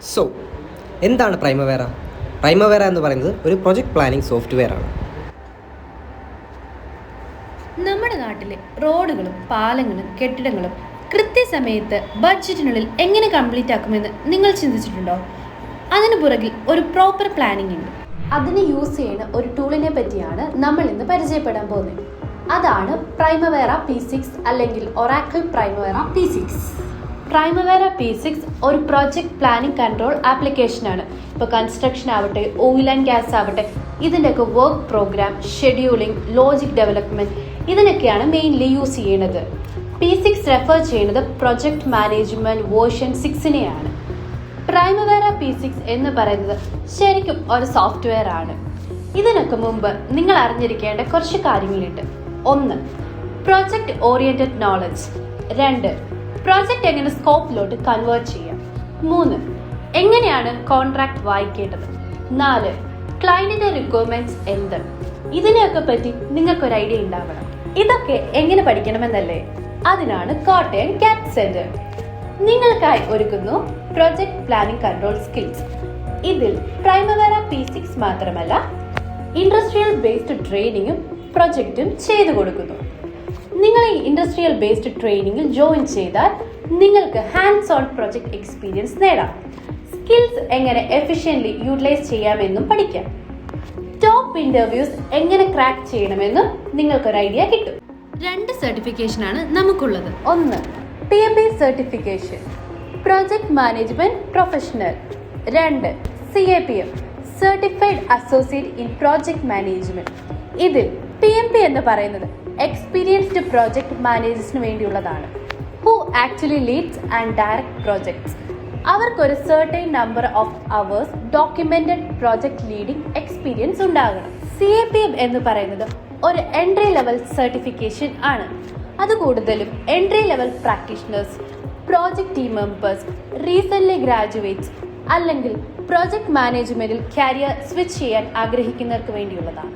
So എന്താണ് പ്രൈമവേറ? പ്രൈമവേറ എന്ന് പറയുന്നത് ഒരു പ്രൊജക്ട് പ്ലാനിംഗ് സോഫ്റ്റ്വെയർ ആണ്. നമ്മുടെ നാട്ടിലെ റോഡുകളും പാലങ്ങളും കെട്ടിടങ്ങളും കൃത്യസമയത്ത് ബഡ്ജറ്റിനുള്ളിൽ എങ്ങനെ കംപ്ലീറ്റ് ആക്കുമെന്ന് നിങ്ങൾ ചിന്തിച്ചിട്ടുണ്ടോ? അതിന് പുറകിൽ ഒരു പ്രോപ്പർ പ്ലാനിംഗ് ഉണ്ട്. അതിന് യൂസ് ചെയ്യുന്ന ഒരു ടൂളിനെ പറ്റിയാണ് നമ്മൾ ഇന്ന് പരിചയപ്പെടാൻ പോകുന്നത്. അതാണ് പ്രൈമവേറ P6 അല്ലെങ്കിൽ ഒറാക്കിൾ പ്രൈമവേറ P6. പ്രൈമവേറ P6 ഒരു പ്രോജക്റ്റ് പ്ലാനിംഗ് കൺട്രോൾ ആപ്ലിക്കേഷനാണ്. ഇപ്പോൾ കൺസ്ട്രക്ഷൻ ആവട്ടെ, ഓയിൽ ആൻഡ് ഗ്യാസ് ആവട്ടെ, ഇതിൻ്റെയൊക്കെ work programme, scheduling, logic development ഇതിനൊക്കെയാണ് മെയിൻലി യൂസ് ചെയ്യുന്നത്. P6 റെഫർ ചെയ്യുന്നത് പ്രൊജക്ട് മാനേജ്മെൻറ്റ് വേർഷൻ 6-നെയാണ്. പ്രൈമവേറ P6 എന്ന് പറയുന്നത് ശരിക്കും ഒരു സോഫ്റ്റ്വെയർ ആണ്. ഇതിനൊക്കെ മുമ്പ് നിങ്ങൾ അറിഞ്ഞിരിക്കേണ്ട കുറച്ച് കാര്യങ്ങളുണ്ട്. 1. Project oriented knowledge. 2. പ്രോജക്റ്റ് എങ്ങനെ സ്കോപ്പിലോട്ട് കൺവേർട്ട് ചെയ്യാം. 3. എങ്ങനെയാണ് കോൺട്രാക്ട് വായിക്കേണ്ടത്. 4. ക്ലയന്റിന്റെ റിക്വയർമെന്റ്സ് എന്ത്. ഇതിനെയൊക്കെ പറ്റി നിങ്ങൾക്കൊരു ഐഡിയ ഉണ്ടാവണം. ഇതൊക്കെ എങ്ങനെ പഠിക്കണമെന്നല്ലേ? അതിനാണ് കോട്ടയം ക്യാറ്റ് സെന്റർ നിങ്ങൾക്കായി ഒരുക്കുന്നു പ്രൊജക്ട് പ്ലാനിംഗ് കൺട്രോൾ സ്കിൽസ്. ഇതിൽ പ്രൈമവേറ P6 മാത്രമല്ല, ഇൻഡസ്ട്രിയൽ ബേസ്ഡ് ട്രെയിനിങ്ങും പ്രൊജക്റ്റും ചെയ്തു കൊടുക്കുന്നു. നിങ്ങൾ ഈ ഇൻഡസ്ട്രിയൽ ബേസ്ഡ് ട്രെയിനിങ്ങിൽ ജോയിൻ ചെയ്താൽ നിങ്ങൾക്ക് ഹാൻഡ്സ് ഓൺ പ്രൊജക്ട് എക്സ്പീരിയൻസ് നേടാം. സ്കിൽസ് എങ്ങനെ എഫിഷ്യൻ്റ്ലി യൂട്ടിലൈസ് ചെയ്യാമെന്നും പഠിക്കാം. ടോപ്പ് ഇന്റർവ്യൂസ് എങ്ങനെ ക്രാക്ക് ചെയ്യണമെന്നും നിങ്ങൾക്കൊരു ഐഡിയ കിട്ടും. 2 സർട്ടിഫിക്കേഷനാണ് നമുക്കുള്ളത്. 1. PMP certification, project management professional. 2. CAPM, certified associate in project management. ഇതിൽ PMP എന്ന് പറയുന്നത് എക്സ്പീരിയൻസ്ഡ് പ്രോജക്ട് മാനേജേഴ്സിന് വേണ്ടിയുള്ളതാണ്. Who actually leads and direct projects. അവർക്കൊരു certain number of hours documented project leading experience ഉണ്ടാകണം. CAPM എന്ന് പറയുന്നത് ഒരു എൻട്രി ലെവൽ സർട്ടിഫിക്കേഷൻ ആണ്. അത് കൂടുതലും entry level practitioners, project team members, recently graduates അല്ലെങ്കിൽ പ്രോജക്ട് മാനേജ്മെന്റിൽ കരിയർ സ്വിച്ച് ചെയ്യാൻ ആഗ്രഹിക്കുന്നവർക്ക് വേണ്ടിയുള്ളതാണ്.